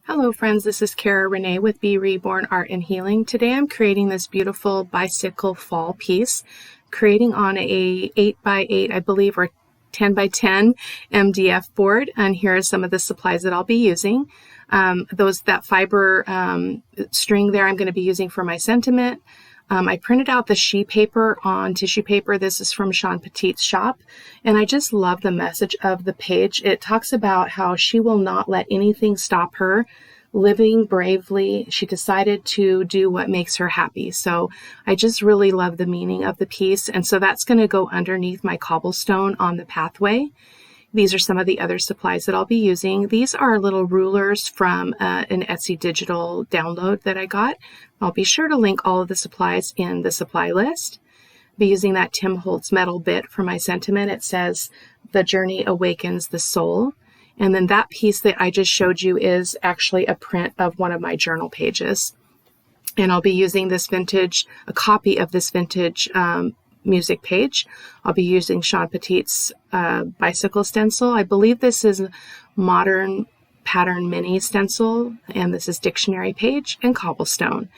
Hello friends, this is Cara-Renee with B.Reborn Art and Healing. Today I'm creating this beautiful bicycle fall piece, creating on a 8x8, I believe, or 10x10 MDF board. And here are some of the supplies that I'll be using. That fiber string there I'm going to be using for my sentiment. I printed out the sheet paper on tissue paper. This is from Shawn Petit's shop, and I just love the message of the page. It talks about how she will not let anything stop her living bravely. She decided to do what makes her happy. So I just really love the meaning of the piece, and so that's going to go underneath my cobblestone on the pathway. These are some of the other supplies that I'll be using. These are little rulers from an Etsy digital download that I got. I'll be sure to link all of the supplies in the supply list. I'll be using that Tim Holtz metal bit for my sentiment. It says, "The journey awakens the soul." And then that piece that I just showed you is actually a print of one of my journal pages. And I'll be using this a copy of this vintage music page. I'll be using Shawn Petit's bicycle stencil. I believe this is modern pattern mini stencil, and this is dictionary page and cobblestone.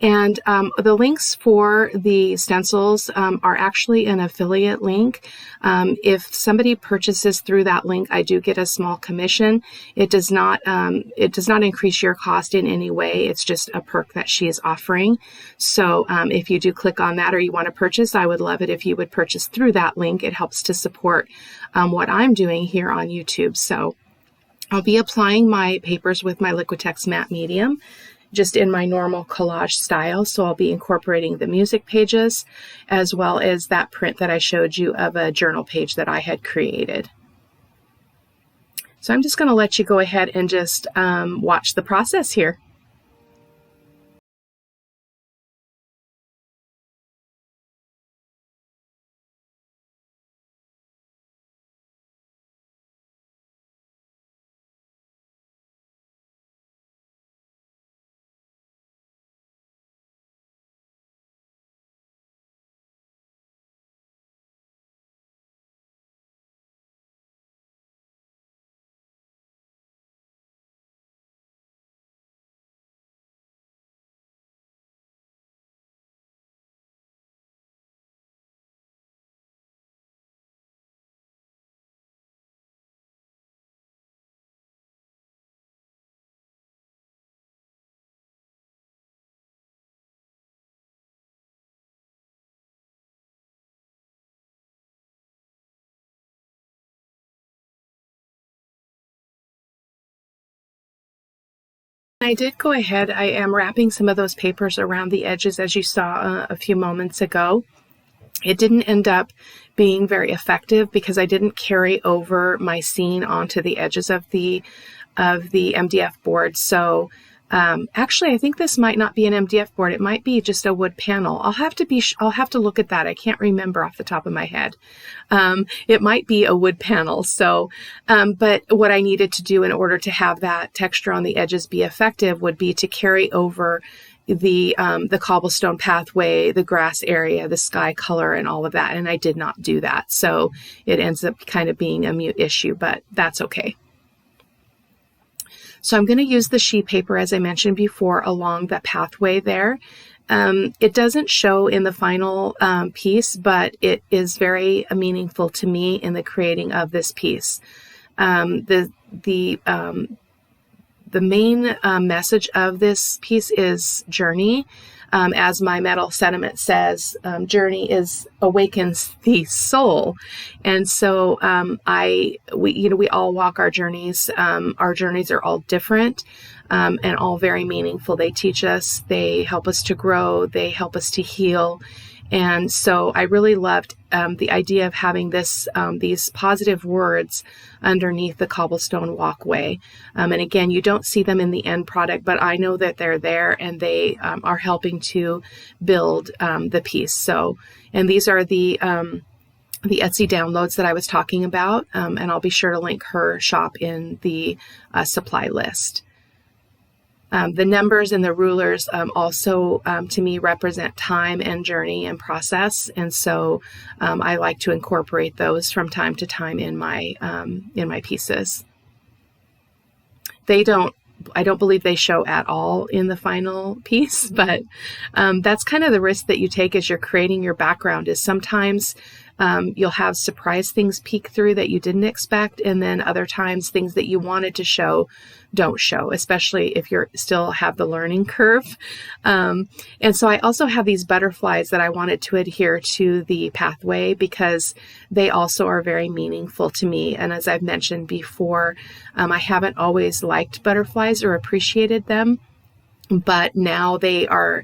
And the links for the stencils are actually an affiliate link. If somebody purchases through that link, I do get a small commission. It does not increase your cost in any way. It's just a perk that she is offering. So if you do click on that or you want to purchase, I would love it if you would purchase through that link. It helps to support what I'm doing here on YouTube. So I'll be applying my papers with my Liquitex matte medium, just in my normal collage style. So I'll be incorporating the music pages as well as that print that I showed you of a journal page that I had created. So I'm just going to let you go ahead and just watch the process here. I did go ahead. I am wrapping some of those papers around the edges, as you saw a few moments ago. It didn't end up being very effective because I didn't carry over my scene onto the edges of the MDF board. So actually, I think this might not be an MDF board. It might be just a wood panel. I'll have to look at that. I can't remember off the top of my head. It might be a wood panel. So, but what I needed to do in order to have that texture on the edges be effective would be to carry over the cobblestone pathway, the grass area, the sky color, and all of that. And I did not do that. So it ends up kind of being a mute issue, but that's okay. So I'm going to use the sheet paper, as I mentioned before, along the pathway there. It doesn't show in the final piece, but it is very meaningful to me in the creating of this piece. The main message of this piece is journey. As my metal sentiment says, journey awakens the soul. And so we all walk our journeys. Our journeys are all different and all very meaningful. They teach us, they help us to grow, they help us to heal. And so I really loved the idea of having these positive words underneath the cobblestone walkway. And again, you don't see them in the end product, but I know that they're there and they are helping to build the piece. So, and these are the Etsy downloads that I was talking about, and I'll be sure to link her shop in the supply list. The numbers and the rulers also, to me, represent time and journey and process, and so I like to incorporate those from time to time in my pieces. They don't I don't believe they show at all in the final piece, but that's kind of the risk that you take as you're creating your background, is sometimes you'll have surprise things peek through that you didn't expect, and then other times things that you wanted to show don't show, especially if you're still have the learning curve. And so I also have these butterflies that I wanted to adhere to the pathway because they also are very meaningful to me. And as I've mentioned before, I haven't always liked butterflies or appreciated them, but now they are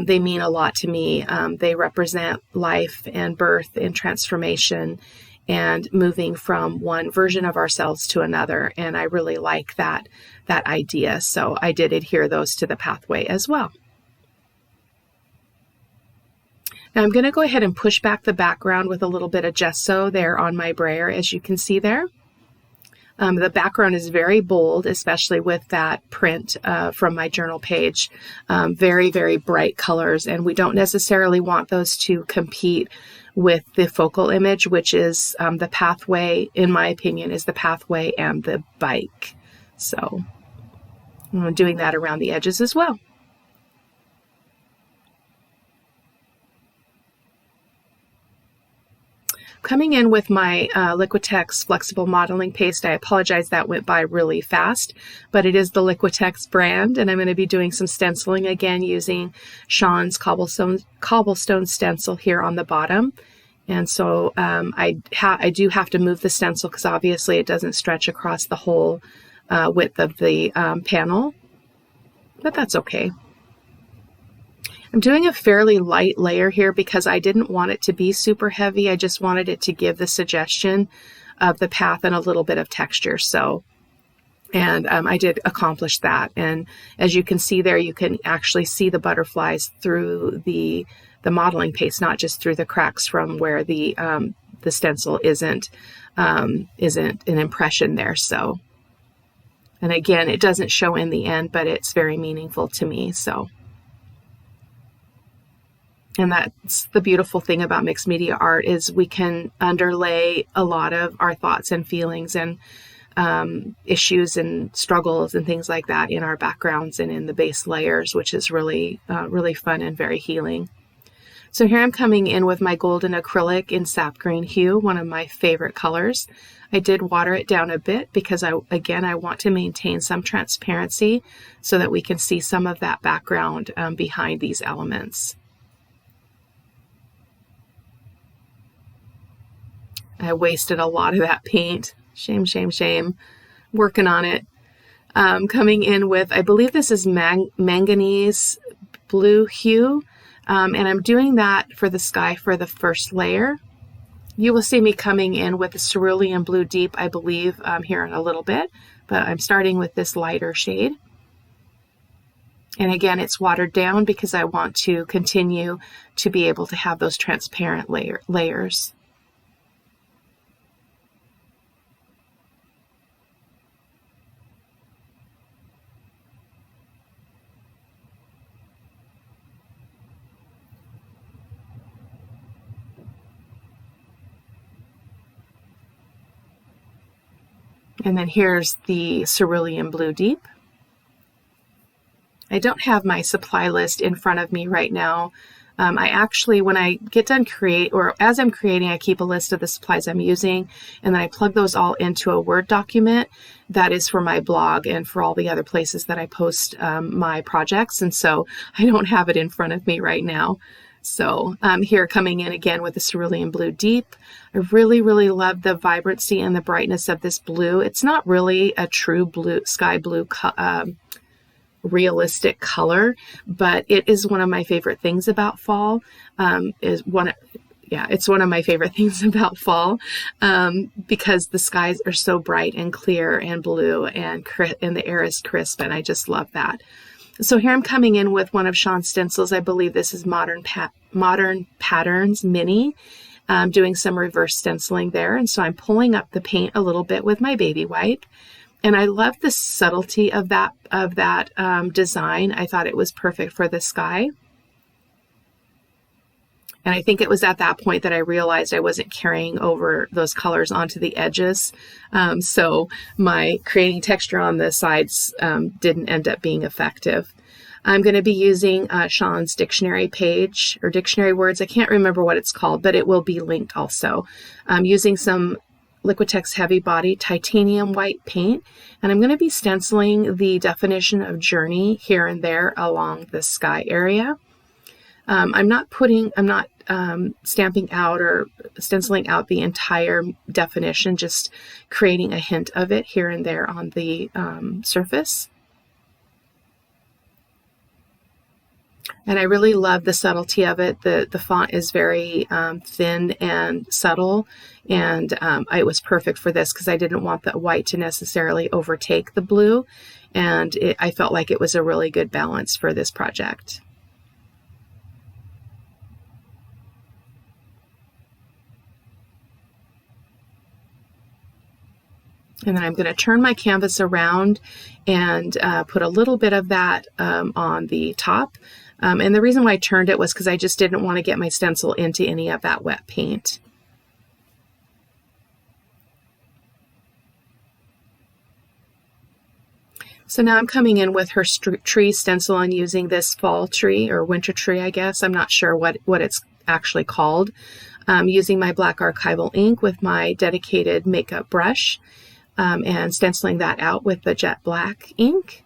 they mean a lot to me. They represent life and birth and transformation and moving from one version of ourselves to another. And I really like that idea. So I did adhere those to the pathway as well. Now I'm going to go ahead and push back the background with a little bit of gesso there on my brayer, as you can see there. The background is very bold, especially with that print from my journal page. Very, very bright colors, and we don't necessarily want those to compete with the focal image, which is the pathway, in my opinion, is the pathway and the bike. So I'm doing that around the edges as well. Coming in with my Liquitex flexible modeling paste. I apologize, that went by really fast, but it is the Liquitex brand, and I'm going to be doing some stenciling again using Sean's cobblestone stencil here on the bottom. And so I do have to move the stencil because obviously it doesn't stretch across the whole width of the panel, but that's okay. I'm doing a fairly light layer here because I didn't want it to be super heavy. I just wanted it to give the suggestion of the path and a little bit of texture. So, and I did accomplish that. And as you can see there, you can actually see the butterflies through the modeling paste, not just through the cracks from where the stencil isn't an impression there. So, and again, it doesn't show in the end, but it's very meaningful to me. So. And that's the beautiful thing about mixed media art, is we can underlay a lot of our thoughts and feelings and issues and struggles and things like that in our backgrounds and in the base layers, which is really, really fun and very healing. So here I'm coming in with my golden acrylic in sap green hue, one of my favorite colors. I did water it down a bit because I want to maintain some transparency so that we can see some of that background behind these elements. I wasted a lot of that paint. Shame, shame, shame. Working on it. Coming in with, I believe this is manganese blue hue. And I'm doing that for the sky for the first layer. You will see me coming in with the cerulean blue deep, I believe, here in a little bit. But I'm starting with this lighter shade. And again, it's watered down because I want to continue to be able to have those transparent layers. And then here's the cerulean blue deep. I don't have my supply list in front of me right now. I actually, when I get done as I'm creating, I keep a list of the supplies I'm using, and then I plug those all into a Word document that is for my blog and for all the other places that I post my projects. And so I don't have it in front of me right now. So here coming in again with the cerulean blue deep. I really, really love the vibrancy and the brightness of this blue. It's not really a true blue, sky blue, realistic color, but it is one of my favorite things about fall. It's one of my favorite things about fall because the skies are so bright and clear and blue, and the air is crisp, and I just love that. So here I'm coming in with one of Sean's stencils. I believe this is Modern Patterns Mini. I'm doing some reverse stenciling there. And so I'm pulling up the paint a little bit with my baby wipe. And I love the subtlety of that design. I thought it was perfect for the sky. And I think it was at that point that I realized I wasn't carrying over those colors onto the edges. So my creating texture on the sides didn't end up being effective. I'm going to be using Sean's dictionary page or dictionary words. I can't remember what it's called, but it will be linked also. I'm using some Liquitex Heavy Body Titanium White paint, and I'm going to be stenciling the definition of journey here and there along the sky area. I'm not stamping out or stenciling out the entire definition, just creating a hint of it here and there on the surface. And I really love the subtlety of it. The font is very thin and subtle, and it was perfect for this because I didn't want the white to necessarily overtake the blue, and I felt like it was a really good balance for this project. And then I'm going to turn my canvas around and put a little bit of that on the top. And the reason why I turned it was because I just didn't want to get my stencil into any of that wet paint. So now I'm coming in with her tree stencil and using this fall tree or winter tree, I guess. I'm not sure what it's actually called. Using my black archival ink with my dedicated makeup brush. And stenciling that out with the jet black ink.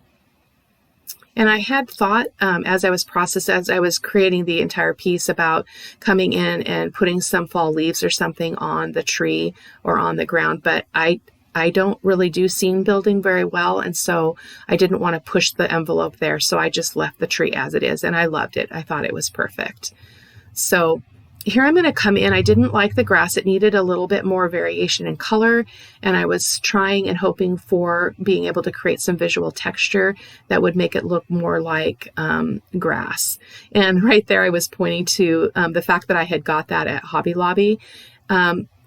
And I had thought as I was creating the entire piece about coming in and putting some fall leaves or something on the tree or on the ground, but I don't really do scene building very well, and so I didn't want to push the envelope there, so I just left the tree as it is, and I loved it. I thought it was perfect. So here I'm going to come in. I didn't like the grass. It needed a little bit more variation in color, and I was trying and hoping for being able to create some visual texture that would make it look more like grass. And right there I was pointing to the fact that I had got that at Hobby Lobby.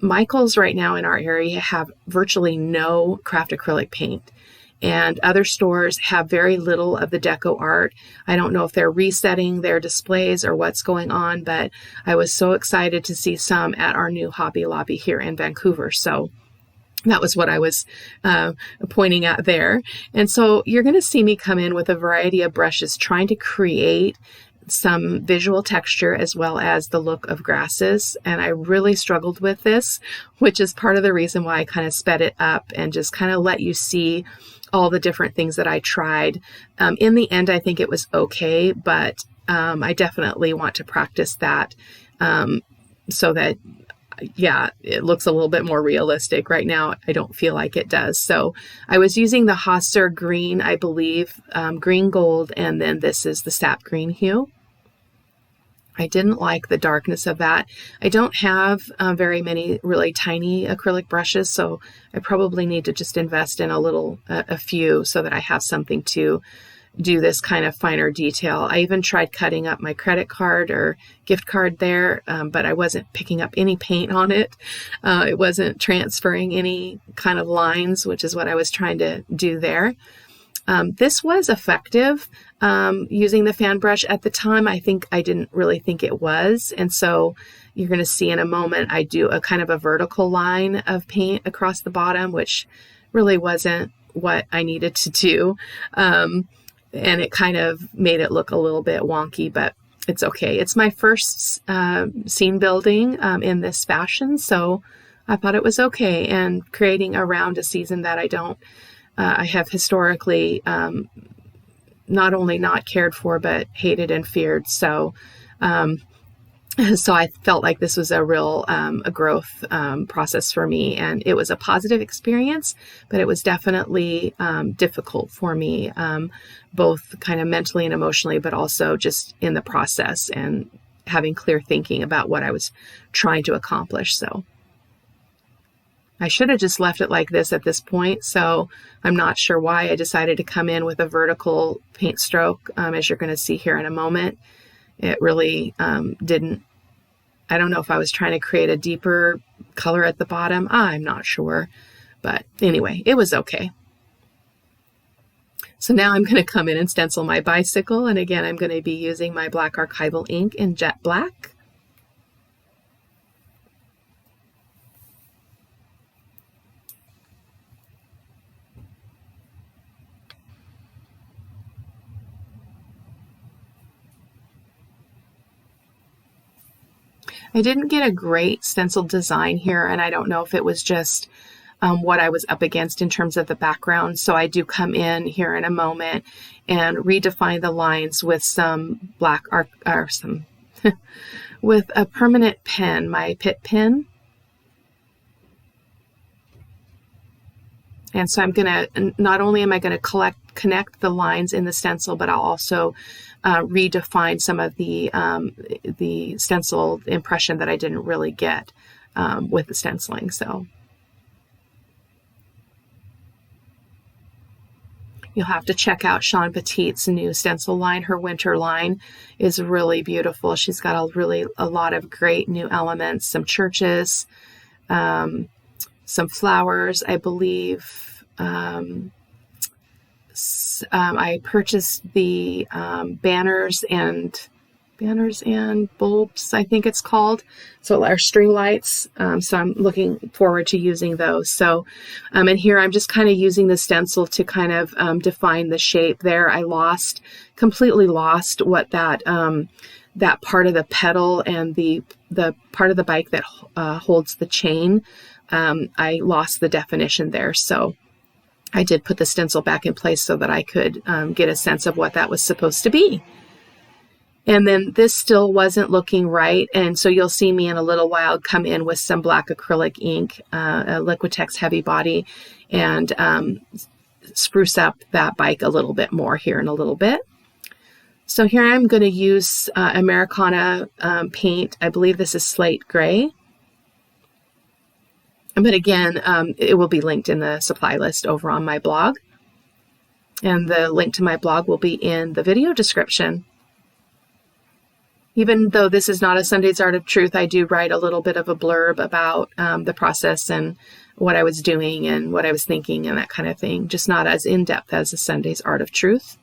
Michael's right now in our area have virtually no craft acrylic paint. And other stores have very little of the deco art. I don't know if they're resetting their displays or what's going on, but I was so excited to see some at our new Hobby Lobby here in Vancouver. So that was what I was pointing at there. And so you're going to see me come in with a variety of brushes trying to create some visual texture as well as the look of grasses. And I really struggled with this, which is part of the reason why I kind of sped it up and just kind of let you see all the different things that I tried. In the end, I think it was okay, but I definitely want to practice that so that, yeah, it looks a little bit more realistic. Right now, I don't feel like it does. So I was using the Hauser green, I believe, green gold, and then this is the sap green hue. I didn't like the darkness of that. I don't have very many really tiny acrylic brushes, so I probably need to just invest in a few so that I have something to do this kind of finer detail. I even tried cutting up my credit card or gift card there, but I wasn't picking up any paint on it. It wasn't transferring any kind of lines, which is what I was trying to do there. This was effective using the fan brush. At the time, I didn't really think it was. And so you're going to see in a moment, I do a kind of a vertical line of paint across the bottom, which really wasn't what I needed to do. And it kind of made it look a little bit wonky, but it's okay. It's my first scene building in this fashion, so I thought it was okay. And creating around a season that I have historically not only not cared for, but hated and feared. So I felt like this was a real a growth process for me, and it was a positive experience, but it was definitely difficult for me, both kind of mentally and emotionally, but also just in the process and having clear thinking about what I was trying to accomplish. So I should have just left it like this at this point, so I'm not sure why I decided to come in with a vertical paint stroke, as you're going to see here in a moment. It really didn't, I don't know if I was trying to create a deeper color at the bottom. I'm not sure, but anyway, it was okay. So now I'm going to come in and stencil my bicycle, and again, I'm going to be using my black archival ink in jet black. I didn't get a great stencil design here, and I don't know if it was just what I was up against in terms of the background. So I do come in here in a moment and redefine the lines with some black art, or some with a permanent pen, my Pitt pen. And so I'm going to, not only am I going to connect the lines in the stencil, but I'll also redefine some of the stencil impression that I didn't really get with the stenciling. So you'll have to check out Sean Petit's new stencil line. Her winter line is really beautiful. She's got a lot of great new elements, some churches, some flowers, I believe. I purchased the banners and bulbs, I think it's called. So our string lights. So I'm looking forward to using those. So, and here I'm just kind of using the stencil to kind of define the shape there. I completely lost what that part of the pedal and the part of the bike that holds the chain. I lost the definition there. So I did put the stencil back in place so that I could get a sense of what that was supposed to be. And then this still wasn't looking right. And so you'll see me in a little while come in with some black acrylic ink, a Liquitex heavy body, and spruce up that bike a little bit more here in a little bit. So here I'm going to use Americana paint. I believe this is slate gray. But again, it will be linked in the supply list over on my blog. And the link to my blog will be in the video description. Even though this is not a Sunday's Art of Truth, I do write a little bit of a blurb about the process and what I was doing and what I was thinking and that kind of thing. Just not as in-depth as a Sunday's Art of Truth.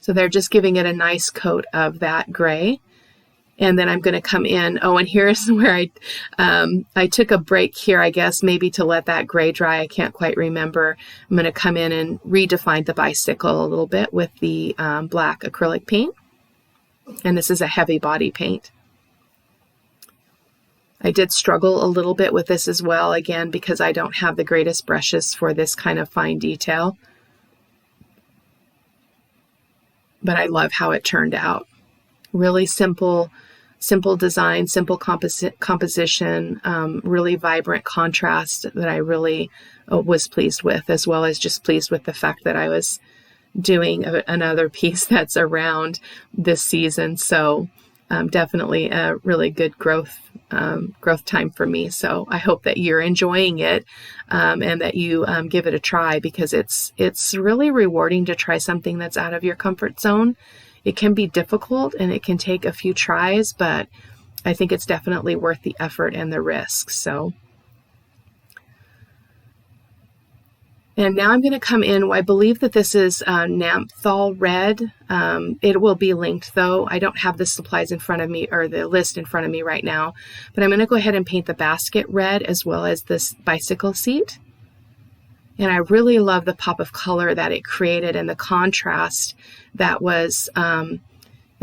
So they're just giving it a nice coat of that gray. And then I'm going to come in. Oh, and here's where I took a break here, I guess, maybe to let that gray dry. I can't quite remember. I'm going to come in and redefine the bicycle a little bit with the black acrylic paint. And this is a heavy body paint. I did struggle a little bit with this as well, again, because I don't have the greatest brushes for this kind of fine detail. But I love how it turned out. Really simple design, simple composition, really vibrant contrast that I really was pleased with, as well as just pleased with the fact that I was doing another piece that's around this season. So definitely a really good growth time for me. So I hope that you're enjoying it and that you give it a try, because it's really rewarding to try something that's out of your comfort zone. It can be difficult and it can take a few tries, but I think it's definitely worth the effort and the risk. So, and now I'm going to come in. I believe that this is Namthal Red. It will be linked though. I don't have the supplies in front of me, or the list in front of me right now, but I'm going to go ahead and paint the basket red as well as this bicycle seat. And I really love the pop of color that it created and the contrast that was that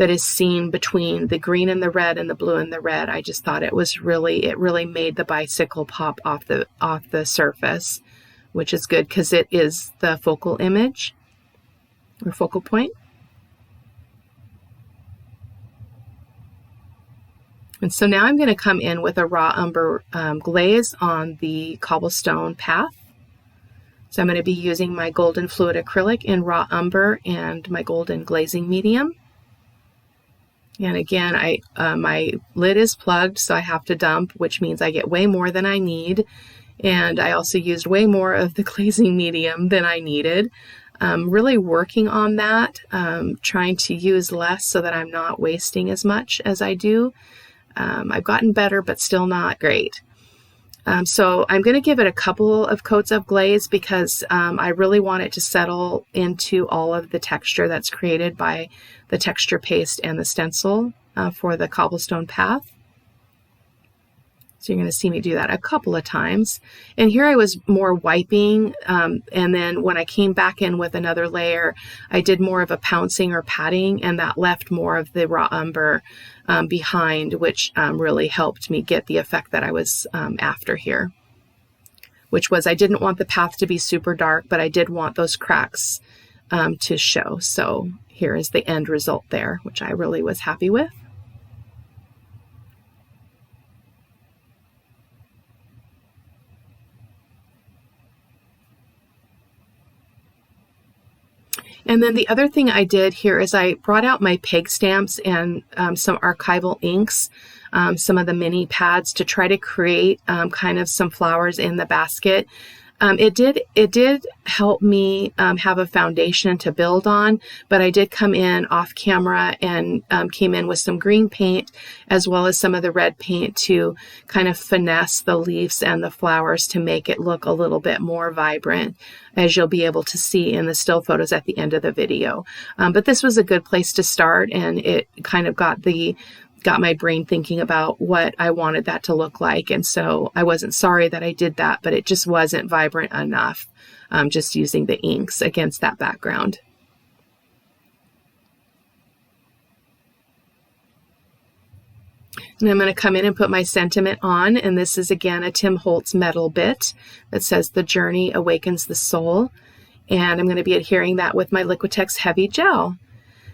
is seen between the green and the red and the blue and the red. I just thought it really made the bicycle pop off the surface, which is good because it is the focal image or focal point. And so now I'm going to come in with a raw umber glaze on the cobblestone path. So I'm going to be using my golden fluid acrylic in raw umber and my golden glazing medium. And again, my lid is plugged, so I have to dump, which means I get way more than I need. And I also used way more of the glazing medium than I needed. Really working on that, trying to use less so that I'm not wasting as much as I do. I've gotten better, but still not great. So I'm going to give it a couple of coats of glaze because I really want it to settle into all of the texture that's created by the texture paste and the stencil for the cobblestone path. So you're going to see me do that a couple of times. And here I was more wiping. And then when I came back in with another layer, I did more of a pouncing or patting, and that left more of the raw umber behind, which really helped me get the effect that I was after here, which was I didn't want the path to be super dark, but I did want those cracks to show. So here is the end result there, which I really was happy with. And then the other thing I did here is I brought out my peg stamps and some archival inks, some of the mini pads to try to create kind of some flowers in the basket. It did help me have a foundation to build on, but I did come in off camera and came in with some green paint as well as some of the red paint to kind of finesse the leaves and the flowers to make it look a little bit more vibrant, as you'll be able to see in the still photos at the end of the video. But this was a good place to start, and it kind of got my brain thinking about what I wanted that to look like. And so I wasn't sorry that I did that, but it just wasn't vibrant enough, just using the inks against that background. And I'm going to come in and put my sentiment on. And this is again a Tim Holtz metal bit that says "The journey awakens the soul." And I'm going to be adhering that with my Liquitex heavy gel.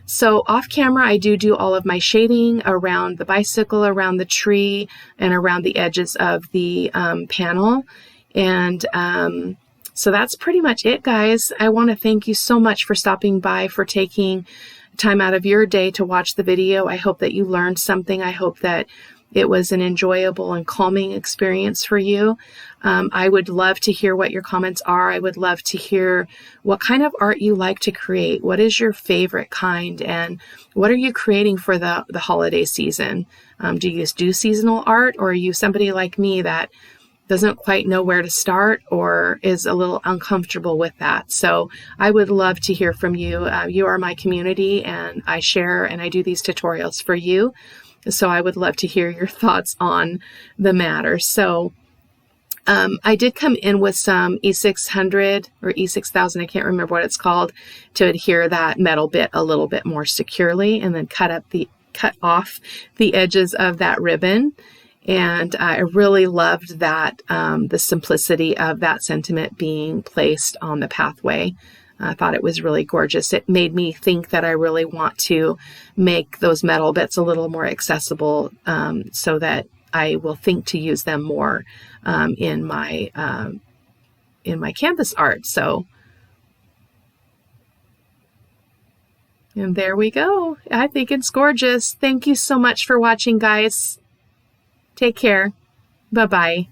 So off camera, I do all of my shading around the bicycle, around the tree, and around the edges of the panel. And so that's pretty much it, guys. I want to thank you so much for stopping by, for taking time out of your day to watch the video. I hope that you learned something. I hope that it was an enjoyable and calming experience for you. I would love to hear what your comments are. I would love to hear what kind of art you like to create. What is your favorite kind, and what are you creating for the holiday season? Do you do seasonal art, or are you somebody like me that doesn't quite know where to start or is a little uncomfortable with that? So I would love to hear from you. You are my community, and I share and I do these tutorials for you. So I would love to hear your thoughts on the matter. So I did come in with some E600 or E6000, I can't remember what it's called, to adhere that metal bit a little bit more securely, and then cut off the edges of that ribbon. And I really loved that, the simplicity of that sentiment being placed on the pathway. I thought it was really gorgeous. It made me think that I really want to make those metal bits a little more accessible, so that I will think to use them more in my canvas art. So, and there we go. I think it's gorgeous. Thank you so much for watching, guys. Take care. Bye-bye.